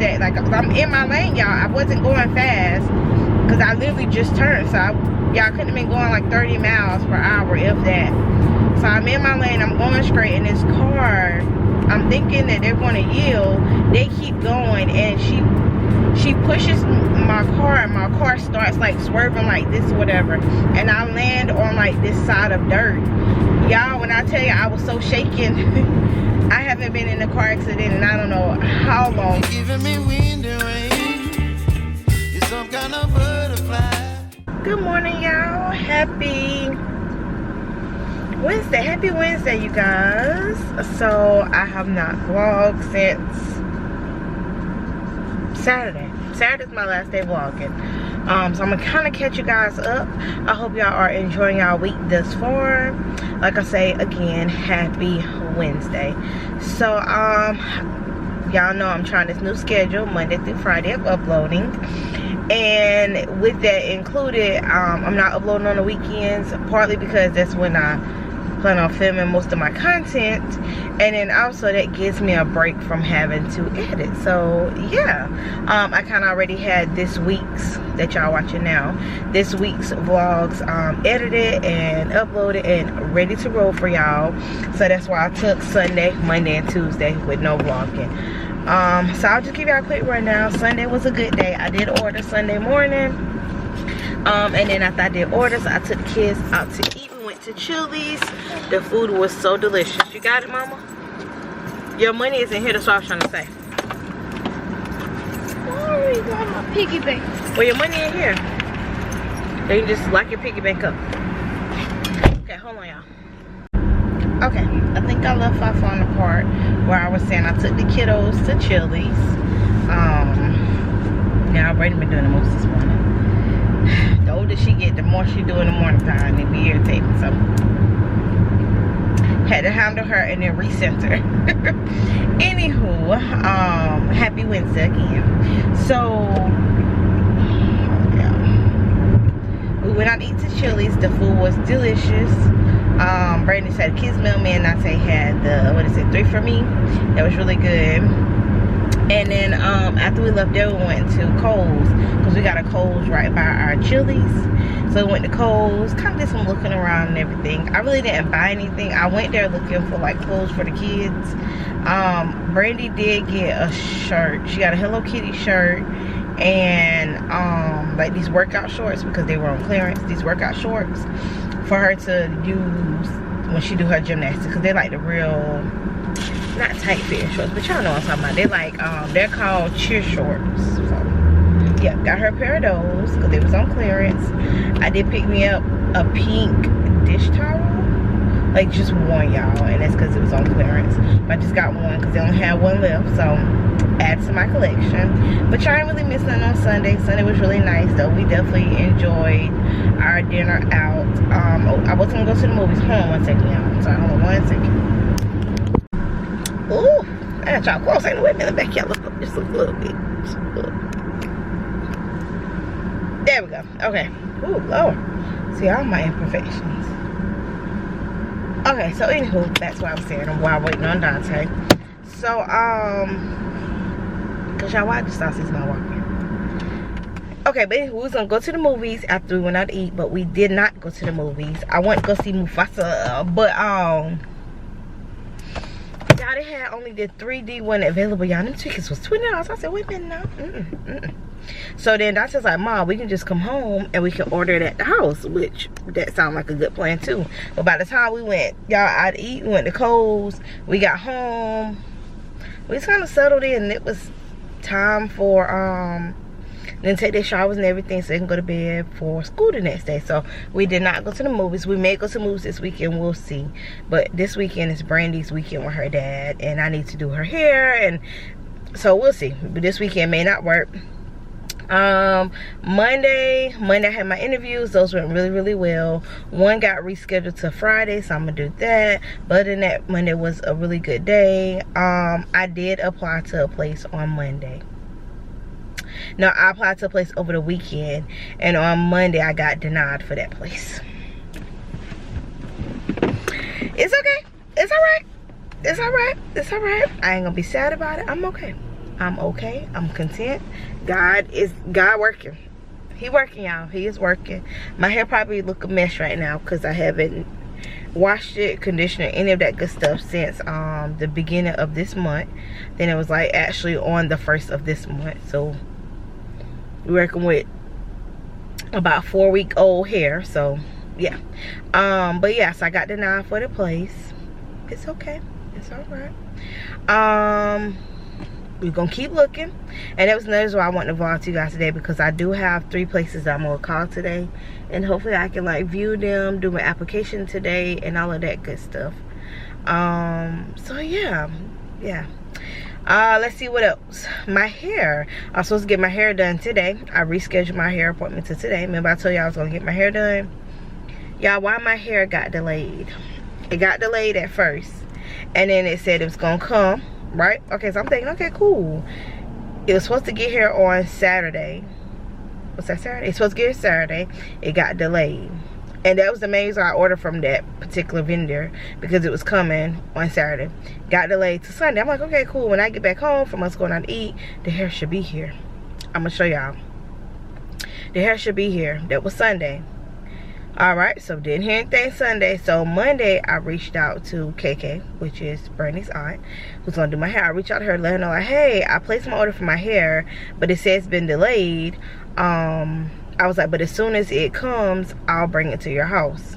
that, like, I'm in my lane, y'all. I wasn't going fast because I literally just turned, so y'all couldn't have been going like 30 miles per hour, if that. So I'm in my lane, I'm going straight, and this car, I'm thinking that they're going to yield. They keep going, and she pushes my car, and my car starts like swerving like this or whatever, and I land on like this side of dirt. Y'all, when I tell you I was so shaken, I haven't been in a car accident and I don't know how long. Giving me wind and rain. You're some kind of butterfly. Good morning, y'all. Happy Wednesday. Happy Wednesday, you guys. So I have not vlogged since Saturday. Saturday's my last day vlogging. So I'm gonna kind of catch you guys up. I hope y'all are enjoying y'all week thus far. Like I say again, happy Wednesday. So y'all know I'm trying this new schedule, Monday through Friday of uploading, and with that included, I'm not uploading on the weekends, partly because that's when I plan on filming most of my content, and then also that gives me a break from having to edit. So yeah, I kind of already had this week's, that y'all watching now, this week's vlogs edited and uploaded and ready to roll for y'all. So that's why I took Sunday, Monday, and Tuesday with no vlogging. So I'll just give y'all a quick rundown. Sunday was a good day. I did order Sunday morning, and then after I did orders, I took the kids out to eat. We went to Chili's. The food was so delicious. You got it, mama? Your money isn't here, that's what I was trying to say. Oh, you got my piggy bank. Well, your money ain't here. Then you just lock your piggy bank up. Okay, hold on, y'all. Okay, I think I left off on the part where I was saying I took the kiddos to Chili's. Now Brittany been doing the most this morning. The older she get, the more she do in the morning time. It be irritating, so had to handle her and then recenter. Anywho, happy Wednesday again. So yeah, we went out to eat to Chili's. The food was delicious. Brandy said kids meal, man. Donte had the, what is it, 3 for me. That was really good. And then after we left there, we went to Kohl's, because we got a Kohl's right by our Chili's. So we went to Kohl's, kind of did some looking around and everything. I really didn't buy anything. I went there looking for like clothes for the kids. Brandy did get a shirt. She got a Hello Kitty shirt and like these workout shorts, because they were on clearance. These workout shorts for her to use when she do her gymnastics, because they're like the real, not tight fitting shorts, but y'all know what I'm talking about. They like they're called cheer shorts. So yeah, got her a pair of those because they was on clearance. I did pick me up a pink dish towel, like just one, y'all, and that's because it was on clearance. But I just got one because they only had one left, so add to my collection. But y'all ain't really missing nothing on Sunday. Sunday was really nice though. We definitely enjoyed our dinner out. I wasn't gonna go to the movies. Hold on one second, y'all. Sorry, hold on one second. Ooh, I got y'all close. Ain't no way in the back. Y'all look up just a little bit. Just a little. There we go. Okay. Ooh, Lord. See all my imperfections. Okay, so anywho, that's what I was saying while waiting on Donte. So, cause y'all, why the sausage's not walking? Okay, but we was gonna go to the movies after we went out to eat, but we did not go to the movies. I went to go see Mufasa, but y'all, they had only the 3D one available. Y'all, them tickets was $20. I said, wait a minute now. So then I was like, Mom, we can just come home and we can order it at the house, which that sounded like a good plan too. But by the time we went, y'all, out to eat, we went to Kohl's, we got home, we just kind of settled in, and it was time for then take their showers and everything so they can go to bed for school the next day. So we did not go to the movies. We may go to movies this weekend, we'll see. But this weekend is Brandy's weekend with her dad, and I need to do her hair, and so we'll see. But this weekend may not work. Monday I had my interviews. Those went really, really well. One got rescheduled to Friday, so I'm gonna do that. But other than that, Monday was a really good day. I did apply to a place on Monday. No, I applied to a place over the weekend, and on Monday I got denied for that place. It's okay. It's alright. It's alright. It's alright. I ain't gonna be sad about it. I'm okay. I'm okay. I'm content. God working. He working, y'all. He is working. My hair probably look a mess right now because I haven't washed it, conditioner, any of that good stuff since the beginning of this month. Then it was like actually on the 1st of this month. So we're working with about 4-week-old hair. So yeah. But yeah, so I got the 9 for the place. It's okay. It's alright. We're gonna keep looking, and that was another reason why I want to vlog to you guys today, because I do have 3 places that I'm gonna call today, and hopefully I can like view them, do my application today, and all of that good stuff. So yeah. Let's see what else. My hair, I was supposed to get my hair done today. I rescheduled my hair appointment to today. Remember I told you I was gonna get my hair done? Y'all, why my hair got delayed? It got delayed at first, and then it said it was gonna come. Right? Okay, so I'm thinking, okay, cool. It was supposed to get here on Saturday. What's that, Saturday? It's supposed to get here Saturday. It got delayed. And that was the main reason I ordered from that particular vendor, because it was coming on Saturday. Got delayed to Sunday. I'm like, okay, cool. When I get back home from us going out to eat, the hair should be here. I'm going to show y'all. The hair should be here. That was Sunday. Alright, so didn't hear anything Sunday. So Monday I reached out to KK, which is Brandy's aunt, who's gonna do my hair. I reached out to her, let her know like, hey, I placed my order for my hair, but it says it's been delayed. I was like, but as soon as it comes, I'll bring it to your house.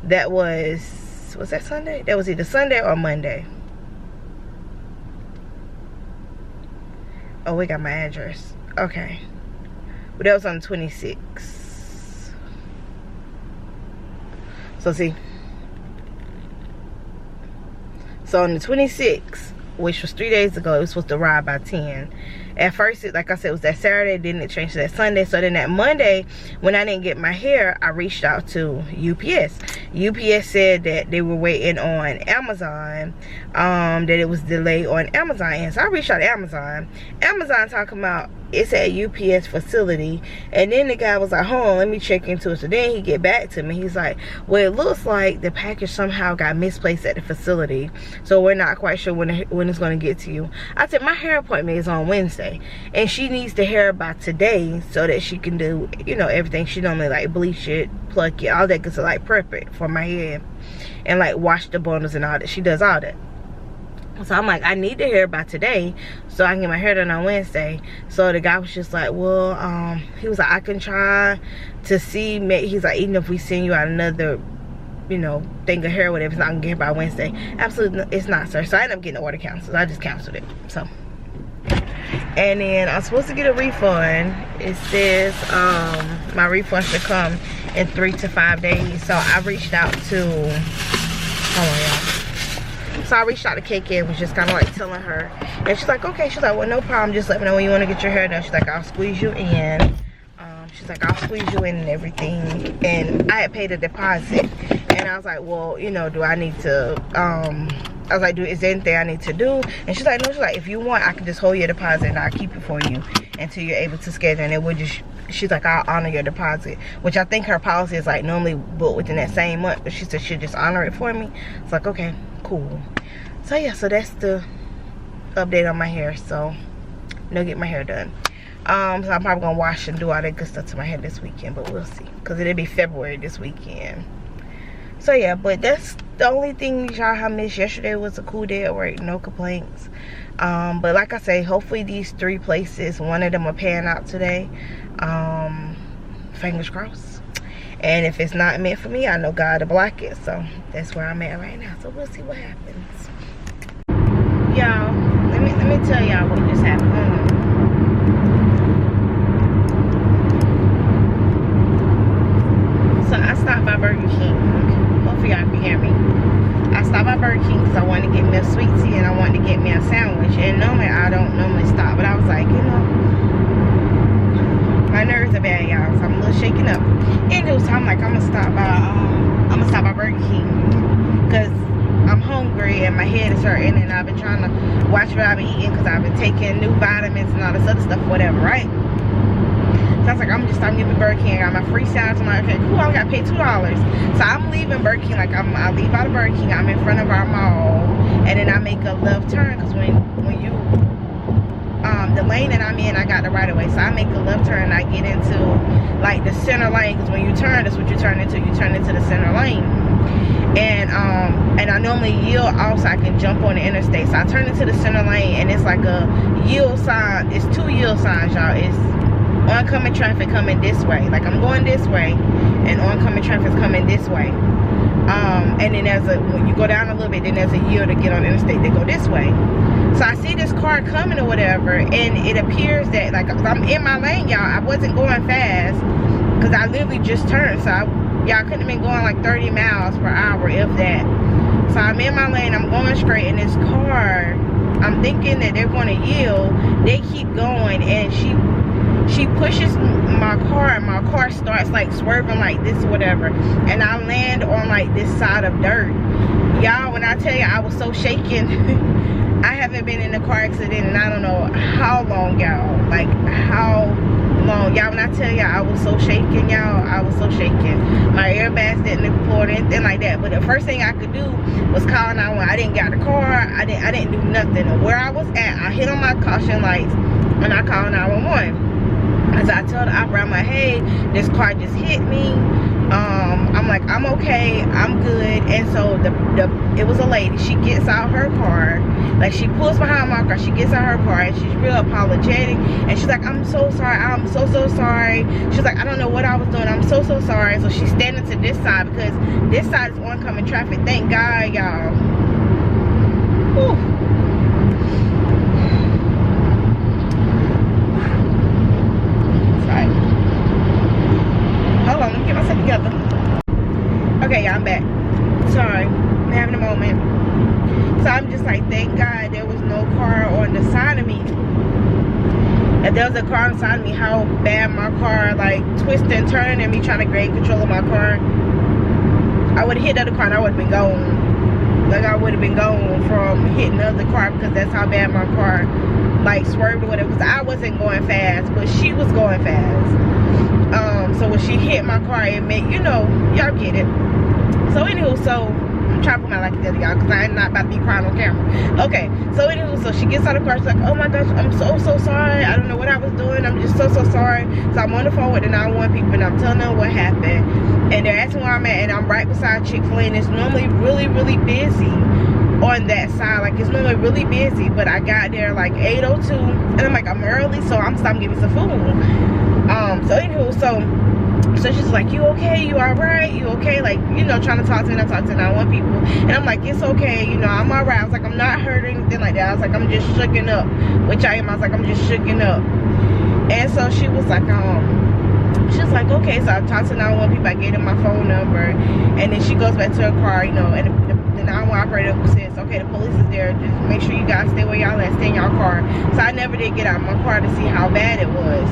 That was that Sunday? That was either Sunday or Monday. Oh, we got my address. Okay. But that was on the 26th. So see, so on the 26th, which was 3 days ago, it was supposed to arrive by 10. At first, like I said, it was that Saturday, then it changed to that Sunday. So then that Monday, when I didn't get my hair, I reached out to UPS. UPS said that they were waiting on Amazon, that it was delayed on Amazon. And so I reached out to Amazon. Amazon talking about it's at UPS facility, and then the guy was like, hold on, let me check into it. So then he get back to me. He's like, well, it looks like the package somehow got misplaced at the facility, so we're not quite sure when it's going to get to you. I said, my hair appointment is on Wednesday, and she needs the hair by today so that she can do, you know, everything she normally, like bleach it, pluck it, all that good stuff, like prep it for my hair, and like wash the bundles and all that. She does all that. So I'm like, I need the hair by today so I can get my hair done on Wednesday. So the guy was just like, well, he was like, I can try to see. He's like, even if we send you out another, you know, thing of hair, whatever, it's not gonna get here by Wednesday. Absolutely, it's not, sir. So I ended up getting the order canceled. I just canceled it. So, and then I'm supposed to get a refund. It says my refund should come in 3 to 5 days. So I reached out to, hold on, y'all. So I reached out to KK and was just kind of like telling her, and she's like, okay. She's like, well, no problem, just let me know when you want to get your hair done. She's like, I'll squeeze you in. She's like, I'll squeeze you in and everything. And I had paid a deposit, and I was like, well, you know, do I need to I was like, is there anything I need to do? And she's like, no. She's like, if you want, I can just hold your deposit and I'll keep it for you until you're able to schedule, and it would just, she's like, I'll honor your deposit, which I think her policy is like normally booked within that same month, but she said she'll just honor it for me. It's like, okay, cool. So yeah, so that's the update on my hair. So no, get my hair done. So I'm probably gonna wash and do all that good stuff to my hair this weekend, but we'll see, because it'll be February this weekend. So yeah, but that's the only thing y'all have missed. Yesterday was a cool day at work, no complaints. But like I say, hopefully these 3 places, one of them are paying out today. Fingers crossed. And if it's not meant for me, I know God to block it. So that's where I'm at right now. So we'll see what happens. Y'all, let me tell y'all what just happened. So I stopped by Burger King. Hopefully y'all can hear me. I stopped by Burger King because I wanted to get me a sweet tea and I wanted to get me a sandwich. And normally I don't normally stop, but I was like, you know, my nerves are bad, y'all, so I'm a little shaken up. Anyway, so I'm like, I'm gonna stop by Burger King because I'm hungry and my head is hurting, and I've been trying to watch what I've been eating because I've been taking new vitamins and all this other stuff, whatever, right? So I was like, I'm just starting to get to Burger King. I got my free sandwich. I'm like, okay, cool, I gotta pay $2. So I'm leaving Burger King, like I leave out of Burger King, I'm in front of our mall, and then I make a left turn, because when you the lane that I'm in, I got the right of way. So I make a left turn and I get into like the center lane, because when you turn, that's what you turn into. You turn into the center lane. And I normally yield off so I can jump on the interstate. So I turn into the center lane, and it's like a yield sign. It's 2 yield signs, y'all. It's oncoming traffic coming this way. Like I'm going this way, and oncoming traffic's coming this way. And then when you go down a little bit, then there's a yield to get on the interstate that go this way. So I see this car coming or whatever, and it appears that, like, I'm in my lane, y'all. I wasn't going fast because I literally just turned. So y'all couldn't have been going like 30 miles per hour, if that. So I'm in my lane, I'm going straight, and this car, I'm thinking that they're going to yield. They keep going, and she pushes my car, and my car starts like swerving like this or whatever, and I land on like this side of dirt. Y'all, when I tell you I was so shaken, I haven't been in a car accident and I don't know how long, y'all. Like how long, y'all. When I tell y'all I was so shaken, y'all, I was so shaken. My airbags didn't explode or anything like that, but the first thing I could do was call 911. I didn't get out the car, I didn't do nothing. Where I was at, I hit on my caution lights and I called 911. As I tell the operator, I'm like, hey, this car just hit me. I'm like, I'm okay, I'm good. And so it was a lady. She gets out her car, like she pulls behind my car. She gets out her car and she's real apologetic. And she's like, I'm so sorry. I'm so sorry. She's like, I don't know what I was doing. I'm so sorry. So she's standing to this side because this side is oncoming traffic. Thank God, y'all. Whew. Hold on, let me get myself together. Okay, y'all, I'm back. Sorry, I'm having a moment. So I'm just like, thank God there was no car on the side of me. If there was a car on the side of me, how bad my car like twisting and turning and me trying to gain control of my car, I would have hit the other car and I would have been gone. Like I would have been gone from hitting the other car, because that's how bad my car like swerved or whatever. Because I wasn't going fast, but she was going fast. So when she hit my car, it made, you know, y'all get it. So anywho, so I'm trying to put my life together, y'all, because I'm not about to be crying on camera. Okay, so anywho, so she gets out of the car. She's like, oh my gosh, I'm so sorry. I don't know what I was doing. I'm just so sorry. So I'm on the phone with the 911 people, and I'm telling them what happened. And they're asking where I'm at, and I'm right beside Chick-fil-A, and it's normally really busy on that side. Like, it's normally really busy, but I got there like 8:02, and I'm like, I'm early, so I'm stopping to give me some food. So anywho, so she's like, you okay? You alright? You okay? Like, you know, trying to talk to me. I talk to 911 people, and I'm like, it's okay, you know, I'm alright. I was like, I'm not hurt or anything like that. I was like, I'm just shooken up, which I am. I was like, I'm just shooken up. And so she was like, she's like, okay. So I talked to 911 people. I gave them my phone number, and then she goes back to her car, you know, and the 911 operator says, okay, the police is there, just make sure you guys stay where y'all at, stay in y'all car. So I never did get out of my car to see how bad it was.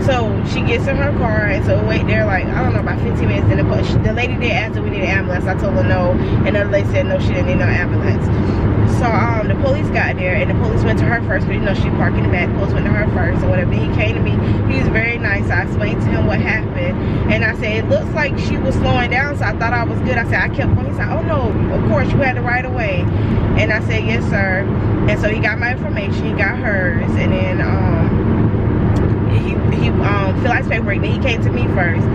So she gets in her car, and so we wait there like, I don't know, about 15 minutes. And the lady did ask if we need an ambulance. I told her no, and the lady said no, she didn't need no ambulance. So the police got there, and the police went to her first, because you know she parked in the back. The police went to her first or whatever. Then he came to me. He was very nice. I explained to him what happened, and I said, it looks like she was slowing down, so I thought I was good. I said, I kept going. He said, oh no, of course you had the right of way. And I said, yes sir. And so he got my information, he got hers, and then he filled out his paperwork. Then he came to me first,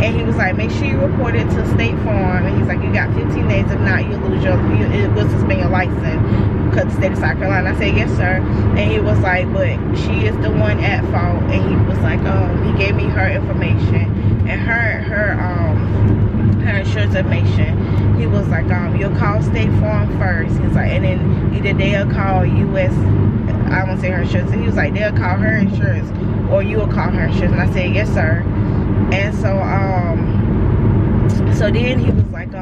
and he was like, make sure you report it to State Farm. And he's like, you got 15 days. If not, you'll lose it will suspend your license because the state of South Carolina. I said, yes sir. And he was like, but she is the one at fault. And he was like, he gave me her information and her insurance information. He was like, you'll call State Farm first. He's like, and then either they'll call US, I won't say her insurance. He was like, they'll call her insurance, or you will call her insurance. And I said, yes sir. And so then he was like,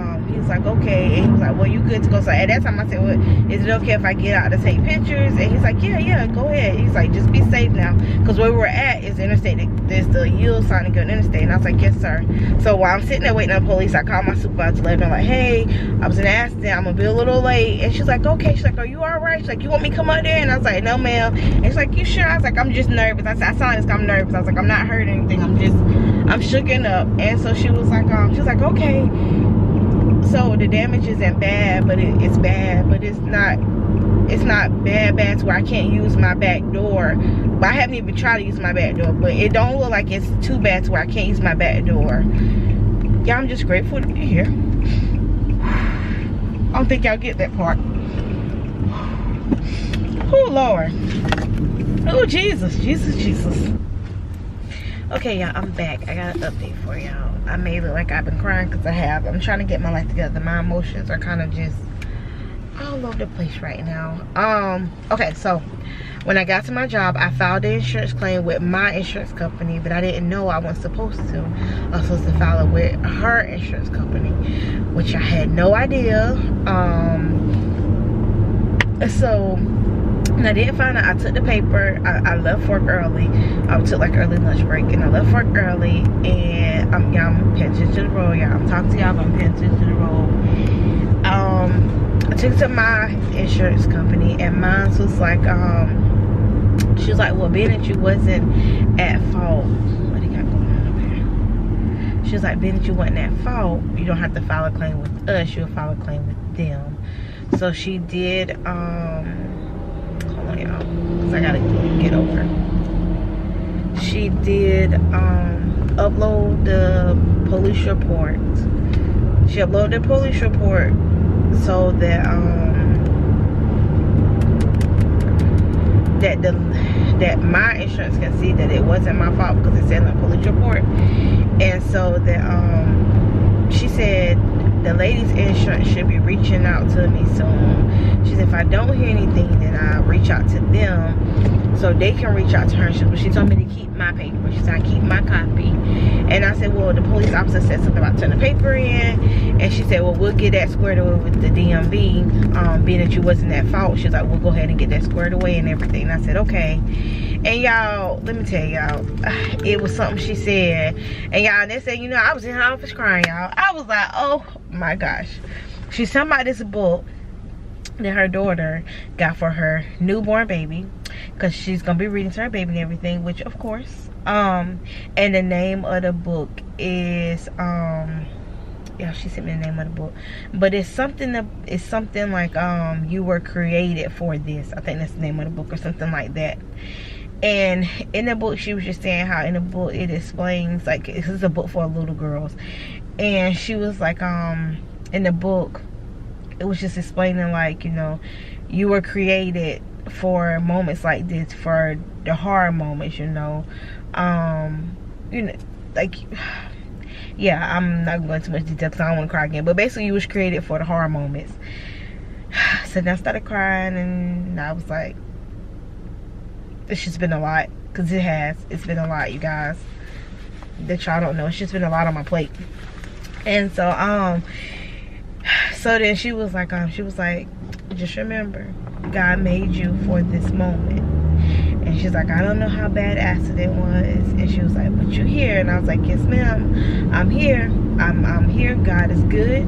okay. And he was like, well, you good to go. So at that time I said, well, is it okay if I get out to take pictures? And he's like, yeah, go ahead. He's like, just be safe now, because where we're at is interstate. There's the yield sign to go to interstate. And I was like, yes sir. So while I'm sitting there waiting on police, I called my supervisor, let her know, like, hey, I was in an accident, I'm gonna be a little late. And she's like, okay. She's like, are you all right? She's like, you want me to come out there? And I was like, no ma'am. And she's like, you sure? I was like, I'm just nervous. I said, I sound like I'm nervous. I was like, I'm not hurt or anything, I'm shooken up. And so she was like, okay. So the damage isn't bad, but it's bad, but it's not it's not bad to where I can't use my back door. But I haven't even tried to use my back door, but it don't look like it's too bad to where I can't use my back door. Yeah, I'm just grateful to be here. I don't think y'all get that part. Oh Lord. Oh Jesus. Okay, y'all, I'm back. I got an update for y'all. I may look like I've been crying because I have. I'm trying to get my life together. My emotions are kind of just all over the place right now. Okay, so when I got to my job, I filed the insurance claim with my insurance company, but I didn't know I wasn't supposed to. I was supposed to file it with her insurance company, which I had no idea. So and I didn't find out. I took the paper. I left work early. I took like early lunch break, and I left work early. And I'm paying attention to the road, y'all. I'm talking to y'all, but I'm paying attention to the road. I took it to my insurance company, and mine was like, she was like, well, being that you wasn't at fault, what do you got going on over here? She was like, being that you wasn't at fault, you don't have to file a claim with us. You'll file a claim with them. So she did. Hold on, y'all, because I gotta get over. She did upload the police report. She uploaded the police report so that that my insurance can see that it wasn't my fault because it said in the police report. And so that she said the lady's insurance should be reaching out to me soon. She said if I don't hear anything, then I'll reach out to them so they can reach out to her. But she told me to keep my paper. She said I keep my copy. And I said, well, the police officer said something about turning the paper in. And she said, well, we'll get that squared away with the DMV. Being that you wasn't at fault, she was like, we'll go ahead and get that squared away and everything. And I said, okay. And y'all, let me tell y'all, it was something she said. And y'all, they said, you know, I was in her office crying, y'all. I was like, oh my gosh. She's talking about this book that her daughter got for her newborn baby, because she's gonna be reading to her baby and everything, which of course. And the name of the book is yeah, she sent me the name of the book, but it's something like you were created for this. I think that's the name of the book or something like that. And in the book, she was just saying how in the book it explains, like, this is a book for little girls, and she was like, in the book it was just explaining, like, you know, you were created for moments like this, for the hard moments, you know, like, yeah, I'm not going too much detail because I don't want to cry again, but basically you was created for the hard moments. So then I started crying, and I was like, it's just been a lot, because it's been a lot, you guys, that y'all don't know. It's just been a lot on my plate. And so so then she was like, just remember, God made you for this moment. And she's like, I don't know how bad the accident was. And she was like, but you here? And I was like, yes ma'am, I'm here. I'm here. God is good.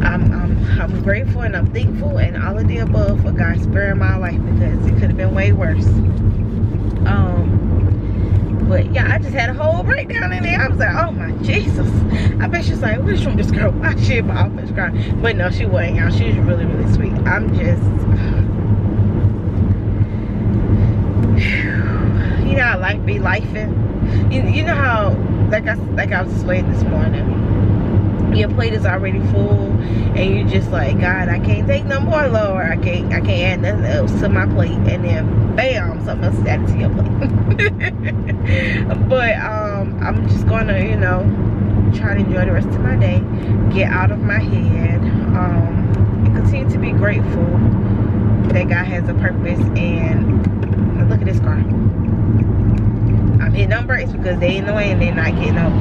I'm grateful and I'm thankful and all of the above for God sparing my life, because it could have been way worse. But yeah, I just had a whole breakdown in there. I was like, oh my Jesus. I bet she's like, what's wrong with this girl? Why she in my office crying? But no, she wasn't, y'all. She was really, really sweet. I'm just, you know how life be lifing. You know how, like I was explaining this morning, your plate is already full and you just like, God, I can't take no more, Lord. I can't add nothing else to my plate. And then bam, something else is added to your plate. But I'm just gonna, you know, try to enjoy the rest of my day, get out of my head, and continue to be grateful that God has a purpose. And look at this car. I'm hitting on brakes because they in the way and they're not getting over.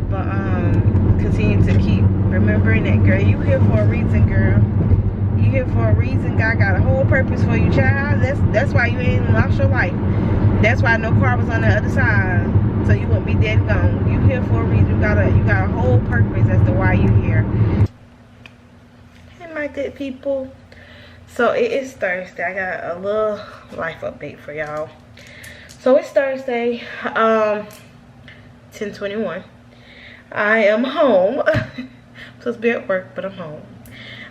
But continue to keep remembering that, girl, you here for a reason, girl. You here for a reason. God got a whole purpose for you, child. That's why you ain't lost your life. That's why no car was on the other side, so you wouldn't be dead and gone. You here for a reason. You got a whole purpose as to why you here. Hey, my good people. So it is Thursday. I got a little life update for y'all. So it's Thursday, 10:21. I am home. I'm supposed to be at work, but I'm home.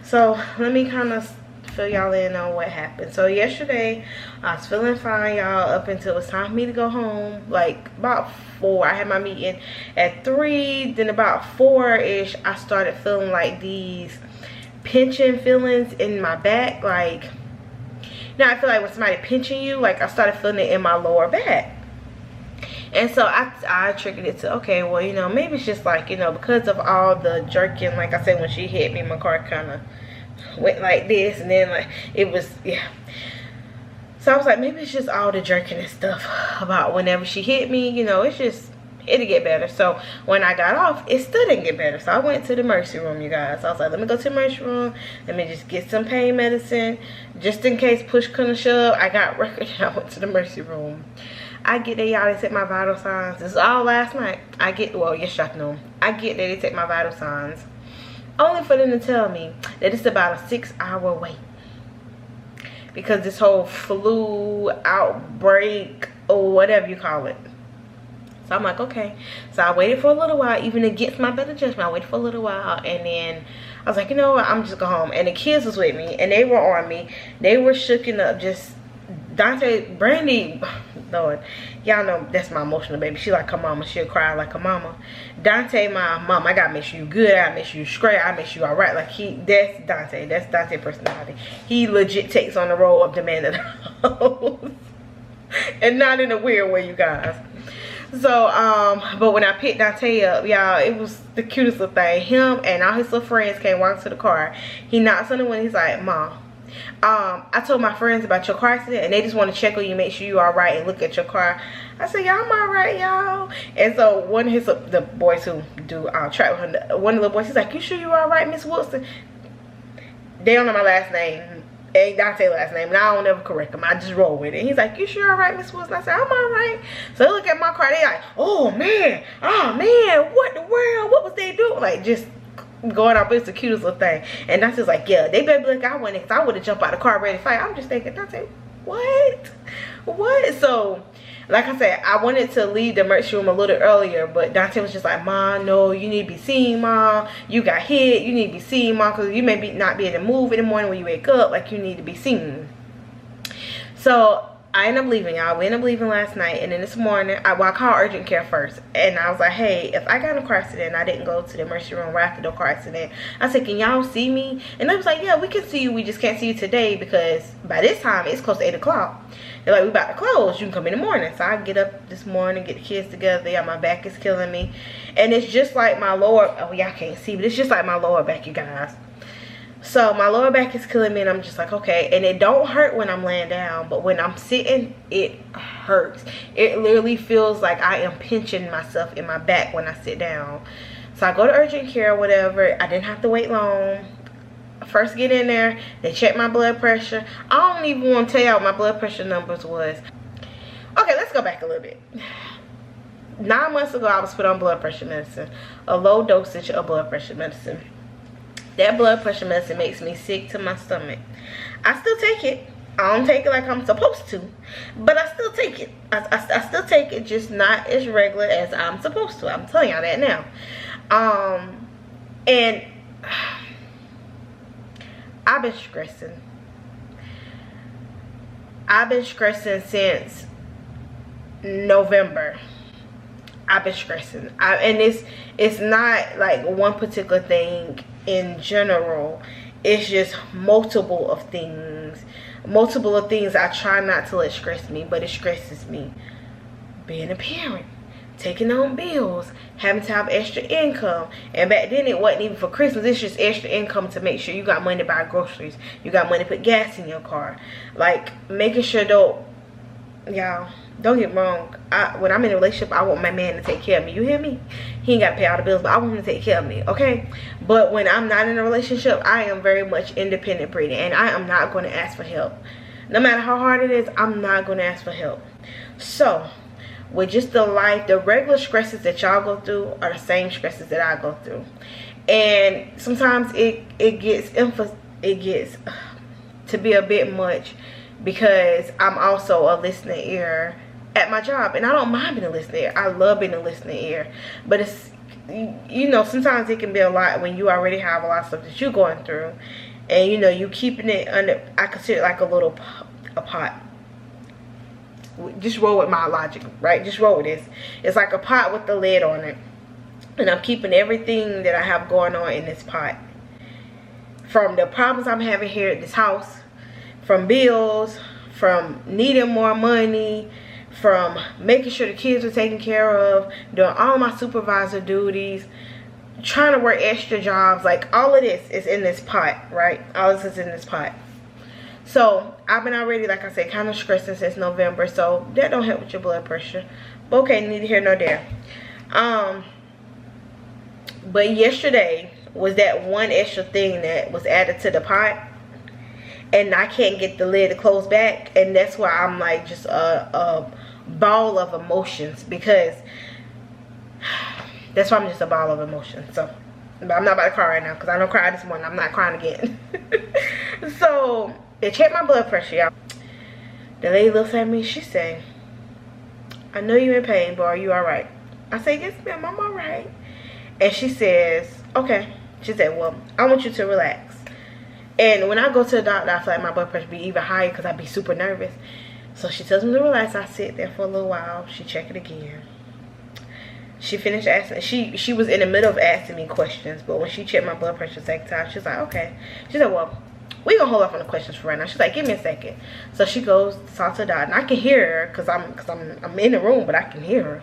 So let me kind of fill y'all in on what happened. So yesterday I was feeling fine, y'all, up until it was time for me to go home. Like about 4, I had my meeting at 3, then about 4-ish I started feeling like these pinching feelings in my back. Like, now I feel like when somebody pinching you, like I started feeling it in my lower back. And so I triggered it to, okay, well, you know, maybe it's just like, you know, because of all the jerking. Like I said, when she hit me, my car kind of went like this, and then like it was, yeah. So I was like, maybe it's just all the jerking and stuff about whenever she hit me, you know, it's just, it'll get better. So when I got off, it still didn't get better. So I went to the emergency room, you guys. I was like, let me go to the emergency room, let me just get some pain medicine just in case push couldn't shove. I got record and I went to the emergency room. I get there, y'all, they take my vital signs. This is all last night. I get, well, yesterday afternoon, I get there, they take my vital signs, only for them to tell me that it's about a 6-hour wait because this whole flu outbreak or whatever you call it. So I'm like, okay. So I waited for a little while, even against my better judgment. I waited for a little while, and then I was like, you know what, I'm just go home. And the kids was with me, and they were on me. They were shooking up, just Donte, Brandy, Lord, y'all know that's my emotional baby. She like her mama. She'll cry like her mama. Donte, my mom, I gotta make sure you good. I gotta make sure you straight. I make sure you all right. Like that's Donte. That's Donte's personality. He legit takes on the role of the man of the house, and not in a weird way, you guys. So but when I picked Donte up, y'all, it was the cutest little thing. Him and all his little friends came walking to the car. He knocks on the window. He's like, Mom, I told my friends about your car accident, and they just want to check on you, make sure you all right, and look at your car. I said, y'all, I'm all right, y'all. And so one of his, the boys who do track with him, one of the boys, he's like, you sure you all right, Miss Wilson? They don't know my last name. Ain't Donte's last name, and I don't ever correct him. I just roll with it. He's like, you sure all right, Miss Wilson? I said, I'm all right. So they look at my car, they like, oh man, what the world, what was they doing? Like, just going off. It's the cutest little thing. And Donte's like, yeah, they better be like I went, because I would have jumped out of the car ready to fight. I'm just thinking, Donte, what? So like I said, I wanted to leave the emergency room a little earlier, but Donte was just like, Mom, no, you need to be seen, Mom. You got hit. You need to be seen, Mom, because you may not be able to move in the morning when you wake up. Like, you need to be seen. So I ended up leaving, y'all. We ended up leaving last night, and then this morning, I called urgent care first, and I was like, hey, if I got in a car accident and I didn't go to the emergency room right after the car accident, I said, can y'all see me? And they was like, yeah, we can see you, we just can't see you today because by this time it's close to 8 o'clock. They're like, we about to close, you can come in the morning. So I get up this morning, get the kids together. Yeah, my back is killing me, and it's just like my lower, oh, y'all can't see, but it's just like my lower back, you guys. So my lower back is killing me, and I'm just like, okay. And it don't hurt when I'm laying down, but when I'm sitting, it hurts. It literally feels like I am pinching myself in my back when I sit down. So I go to urgent care or whatever. I didn't have to wait long. First get in there, they check my blood pressure. I don't even want to tell y'all what my blood pressure numbers was. Okay, let's go back a little bit. 9 months ago, I was put on blood pressure medicine, a low dosage of blood pressure medicine. That blood pressure medicine makes me sick to my stomach. I still take it. I don't take it like I'm supposed to, but I still take it. I still take it, just not as regular as I'm supposed to. I'm telling y'all that now. And I've been stressing. I've been stressing since November. I've been stressing. And it's not like one particular thing in general. It's just multiple of things I try not to let stress me, but it stresses me. Being a parent, taking on bills, having to have extra income. And back then it wasn't even for Christmas, it's just extra income to make sure you got money to buy groceries, you got money to put gas in your car. Like, making sure, though, y'all, don't get me wrong, when I'm in a relationship, I want my man to take care of me. You hear me? He ain't got to pay all the bills, but I want him to take care of me, okay? But when I'm not in a relationship, I am very much independent, Brittany, and I am not going to ask for help. No matter how hard it is, I'm not going to ask for help. So, with just the regular stresses that y'all go through are the same stresses that I go through. And sometimes it gets to be a bit much, because I'm also a listening ear at my job, and I don't mind being a listening ear. I love being a listening ear, but it's, you know, sometimes it can be a lot when you already have a lot of stuff that you're going through, and you know, you keeping it under, I consider it like a pot. Just roll with my logic, right? Just roll with this. It's like a pot with the lid on it, and I'm keeping everything that I have going on in this pot. From the problems I'm having here at this house, from bills, from needing more money, from making sure the kids are taken care of, doing all my supervisor duties, trying to work extra jobs, like all of this is in this pot, right? All this is in this pot. So I've been already, like I said, kind of stressing since November, so that don't help with your blood pressure. But okay, neither here nor there. But yesterday was that one extra thing that was added to the pot, and I can't get the lid to close back, and that's why I'm like just a ball of emotions, because that's why I'm just a ball of emotions. So, but I'm not about to cry right now, because I don't cry this morning. I'm not crying again. So they checked my blood pressure, y'all. The lady looks at me, she said, "I know you're in pain, but are you alright?" I say, "Yes ma'am, I'm alright." And she says, "Okay." She said, "Well, I want you to relax." And when I go to the doctor, I feel like my blood pressure be even higher because I be super nervous. So she tells me to relax. I sit there for a little while. She check it again. She finished asking. She was in the middle of asking me questions, but when she checked my blood pressure the second time, she was like, "Okay." She said, "Well, we gonna hold off on the questions for right now." She's like, "Give me a second." So she goes to talk to the doctor, and I can hear her because I'm in the room, but I can hear her.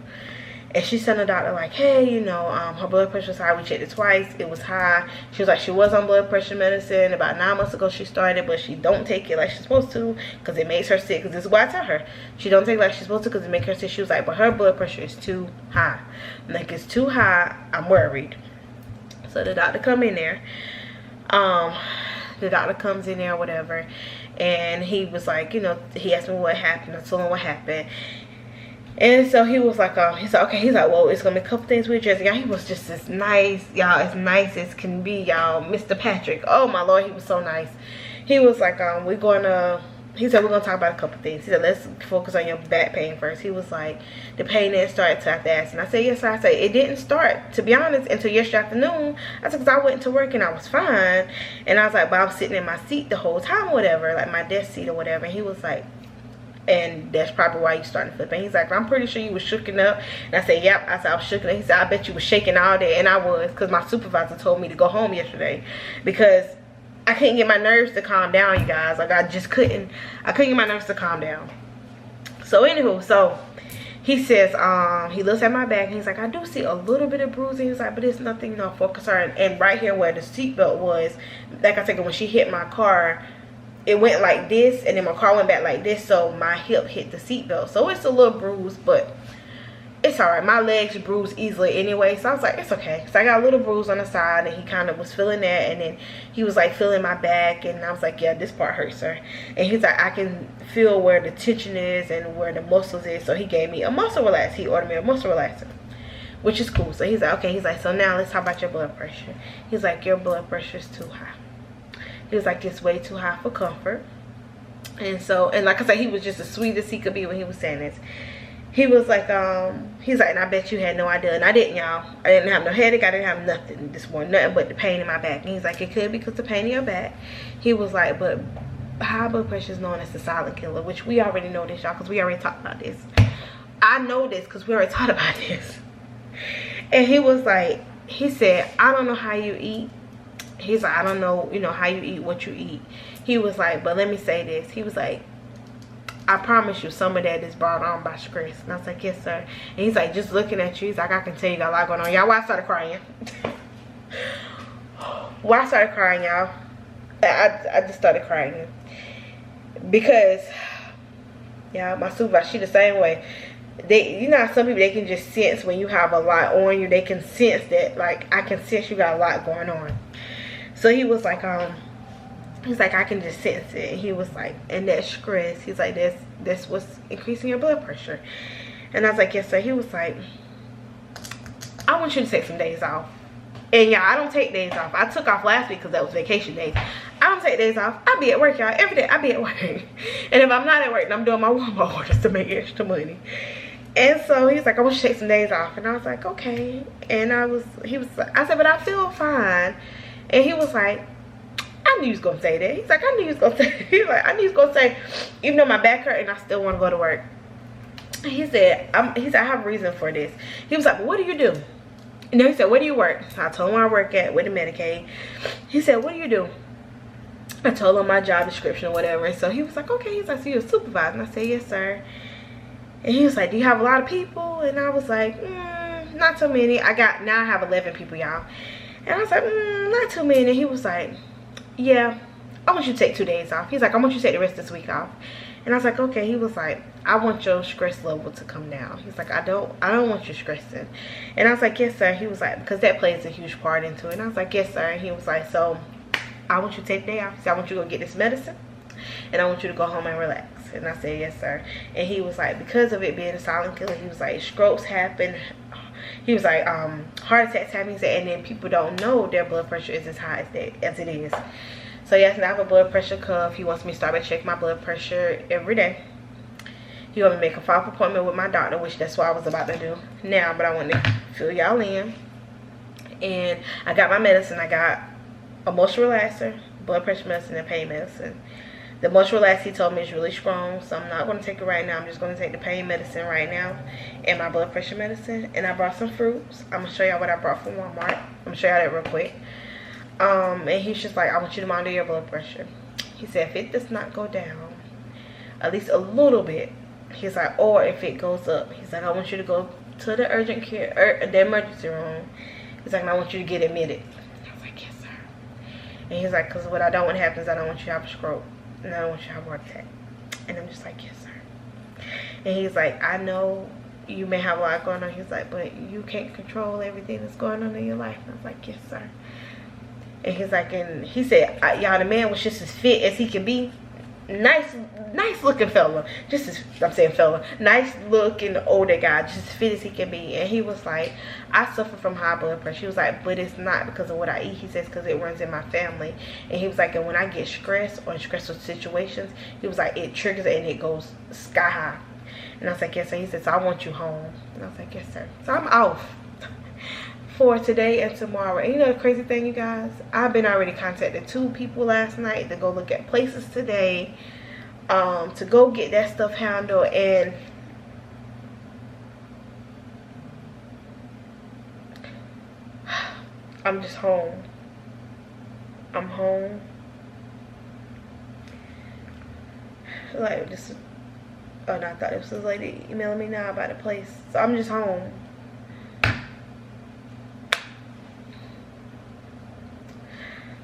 And she sent the doctor like, "Hey, you know, her blood pressure was high. We checked it twice. It was high." She was like, she was on blood pressure medicine. About 9 months ago she started, but she don't take it like she's supposed to because it makes her sick. Because this is what I tell her. She don't take it like she's supposed to because it makes her sick. She was like, but her blood pressure is too high. I'm like, it's too high. I'm worried. So the doctor come in there. The doctor comes in there or whatever. And he was like, you know, he asked me what happened. I told him what happened. And so he was like, he's like, okay, he's like, well, it's gonna be a couple things with Jesse. Y'all, he was just as nice, y'all, as nice as can be, y'all. Mr. Patrick, oh my Lord, he was so nice. He was like, he said, we're gonna talk about a couple things. He said, let's focus on your back pain first. He was like, the pain didn't start till after acid. And I said, yes, sir. I said, it didn't start, to be honest, until yesterday afternoon. I said, because I went to work and I was fine. And I was like, but I was sitting in my seat the whole time, whatever, like my desk seat or whatever. And he was like, and that's probably why you started flipping. He's like, I'm pretty sure you was shooken up. And I said, yep. I said, I was shooken up. He said, I bet you was shaking all day. And I was, because my supervisor told me to go home yesterday because I couldn't get my nerves to calm down, you guys. Like, I couldn't get my nerves to calm down. So anywho, so he says, he looks at my back and he's like, I do see a little bit of bruising. He's like, but it's nothing, you know, for concern. And right here where the seatbelt was, like I said, when she hit my car, it went like this, and then my car went back like this, so my hip hit the seatbelt. So it's a little bruised, but it's alright. My legs bruise easily anyway, so I was like, it's okay. So I got a little bruise on the side, and he kind of was feeling that, and then he was like feeling my back, and I was like, yeah, this part hurts, sir. And he's like, I can feel where the tension is and where the muscles is, so he gave me a muscle relaxer. He ordered me a muscle relaxer, which is cool. So he's like, okay, he's like, so now let's talk about your blood pressure. He's like, your blood pressure is too high. He was like, it's way too high for comfort. And so, and like I said, he was just the sweetest he could be when he was saying this. He was like, he's like, and I bet you had no idea. And I didn't, y'all. I didn't have no headache. I didn't have nothing this morning. Nothing but the pain in my back. And he's like, it could be because of the pain in your back. He was like, but high blood pressure is known as the silent killer, which we already know this, y'all, because we already talked about this. I know this because we already talked about this. And he was like, he said, I don't know how you eat. He's like, I don't know, you know, how you eat, what you eat. He was like, but let me say this. He was like, I promise you some of that is brought on by stress. And I was like, yes, sir. And he's like, just looking at you, he's like, I can tell you got a lot going on. Y'all, why I started crying? Why I started crying, y'all? I just started crying. Because, y'all, my supervisor, she the same way. They, you know how some people, they can just sense when you have a lot on you. They can sense that, like, I can sense you got a lot going on. So he was like, he's like, I can just sense it. And he was like, and that stress, he's like, that's what's increasing your blood pressure. And I was like, yes, sir. He was like, I want you to take some days off. And y'all, I don't take days off. I took off last week because that was vacation days. I don't take days off. I be at work, y'all. Every day I be at work. And if I'm not at work, then I'm doing my Walmart orders to make extra money. And so he's like, I want you to take some days off. And I was like, okay. And I said, but I feel fine. And he was like, I I knew you was gonna say that. He's like, I knew you was gonna say that. He's like, I knew you was gonna say, even though my back hurt and I still want to go to work. He said, I have a reason for this. He was like, but what do you do? And then he said, where do you work? So I told him where I work at with the Medicaid. He said, what do you do? I told him my job description or whatever. And so he was like, okay. He's like, so you're a supervisor? And I said, yes, sir. And he was like, do you have a lot of people? And I was like, not too many. Now I have 11 people, y'all. And I was like, not too many. And he was like, yeah, I want you to take 2 days off. He's like, I want you to take the rest of this week off. And I was like, okay. He was like, I want your stress level to come down. He's like, I don't want you stressing. And I was like, yes, sir. He was like, because that plays a huge part into it. And I was like, yes, sir. And he was like, so I want you to take the day off. He said, I want you to go get this medicine, and I want you to go home and relax. And I said, yes, sir. And he was like, because of it being a silent killer, he was like, strokes happen. He was like, heart attacks happen. He said, and then people don't know their blood pressure is as high as it is. So he asked me to have a blood pressure cuff. He wants me to start by checking my blood pressure every day. He want me to make a follow-up appointment with my doctor, which that's what I was about to do now, but I want to fill y'all in. And I got my medicine. I got a moisture relaxer, blood pressure medicine, and pain medicine. The moisture relaxer, he told me, is really strong, so I'm not going to take it right now. I'm just going to take the pain medicine right now and my blood pressure medicine. And I brought some fruits. I'm going to show y'all what I brought from Walmart. I'm going to show y'all that real quick. And he's just like, I want you to monitor your blood pressure. He said, if it does not go down at least a little bit, he's like, or if it goes up, he's like, I want you to go to the urgent care, the emergency room. He's like, and I want you to get admitted. I was like, yes, sir. And he's like, because what I don't want to happen is I don't want you to have a stroke, and I don't want you to have a heart attack. And I'm just like, yes, sir. And he's like, I know you may have a lot going on. He's like, but you can't control everything that's going on in your life. And I was like, yes, sir. And he's like, and he said, y'all, the man was just as fit as he can be. Nice looking fella. Just as, I'm saying fella. Nice looking older guy. Just as fit as he can be. And he was like, I suffer from high blood pressure. He was like, but it's not because of what I eat. He says, because it runs in my family. And he was like, and when I get stressed or in stressful situations, he was like, it triggers it and it goes sky high. And I was like, yes, sir. He said, so I want you home. And I was like, yes, sir. So I'm off for today and tomorrow. And you know the crazy thing, you guys, I've been already contacted 2 people last night to go look at places today, to go get that stuff handled. And I'm just home. I'm home. Like this. Oh no, I thought this was a lady emailing me now about the place. So I'm just home.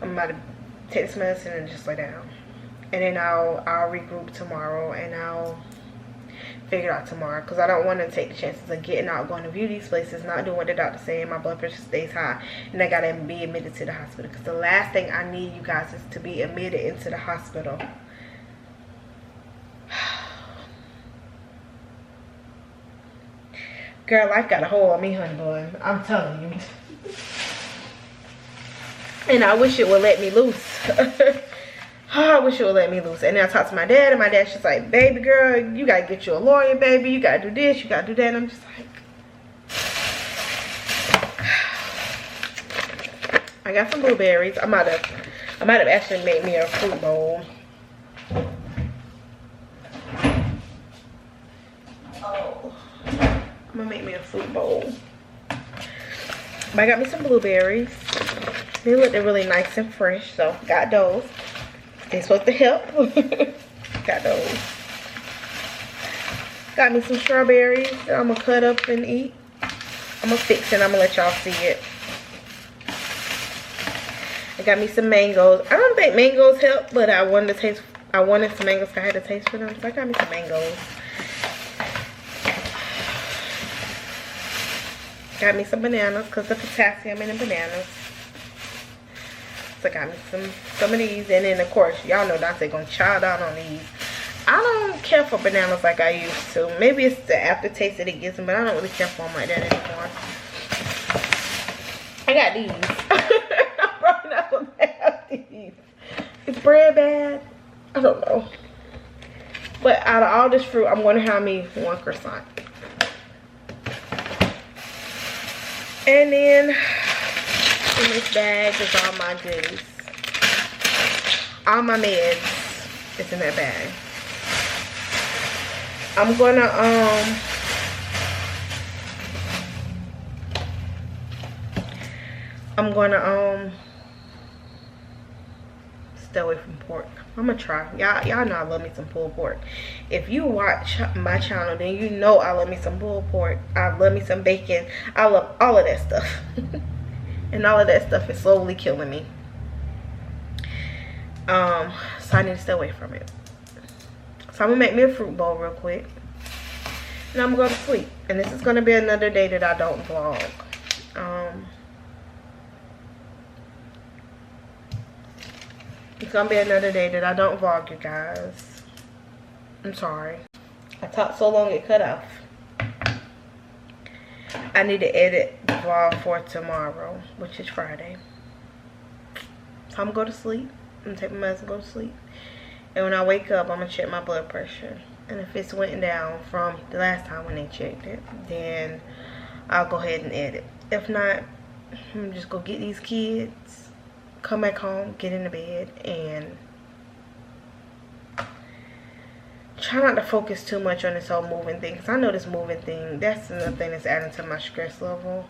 I'm about to take this medicine and just lay down. And then I'll regroup tomorrow and I'll figure it out tomorrow. Because I don't want to take the chances of getting out, going to view these places, not doing what the doctor's saying. My blood pressure stays high. And I got to be admitted to the hospital. Because the last thing I need, you guys, is to be admitted into the hospital. Girl, life got a hold on me, honey boy. I'm telling you. And I wish it would let me loose. I wish it would let me loose. And then I talked to my dad, and my dad's just like, baby girl, you gotta get you a lawyer, baby. You gotta do this, you gotta do that. And I'm just like, I got some blueberries. I might have actually made me a fruit bowl. Oh, I'm gonna make me a fruit bowl. But I got me some blueberries. They look really nice and fresh, so got those. They're supposed to help. Got those. Got me some strawberries that I'm gonna cut up and eat. I'm gonna fix it. I'm gonna let y'all see it. I got me some mangoes. I don't think mangoes help, but I wanted some mangoes. So I had a taste for them, so I got me some mangoes. Got me some bananas because of the potassium in the bananas. So I got me some of these. And then, of course, y'all know Donte gonna chow down on these. I don't care for bananas like I used to. Maybe it's the aftertaste that it gives them, but I don't really care for them like that anymore. I got these. I'm probably not gonna have these. Is bread bad? I don't know. But out of all this fruit, I'm gonna have me 1 croissant. And then in this bag is all my goodies. all my meds is in that bag. I'm gonna stay away from pork. I'm gonna try. Y'all know I love me some pulled pork. If you watch my channel, then you know I love me some pulled pork. I love me some bacon. I love all of that stuff. And all of that stuff is slowly killing me. So I need to stay away from it. So I'm gonna make me a fruit bowl real quick. And I'm gonna go to sleep. And this is gonna be another day that I don't vlog. It's gonna be another day that I don't vlog, you guys. I'm sorry. I talked so long it cut off. I need to edit the vlog for tomorrow, which is Friday. So I'm gonna go to sleep. I'm gonna take my medicine and go to sleep. And when I wake up, I'm gonna check my blood pressure. And if it's went down from the last time when they checked it, then I'll go ahead and edit. If not, I'm gonna just go get these kids, come back home, get in the bed, and try not to focus too much on this whole moving thing. Because I know this moving thing, that's another thing that's adding to my stress level.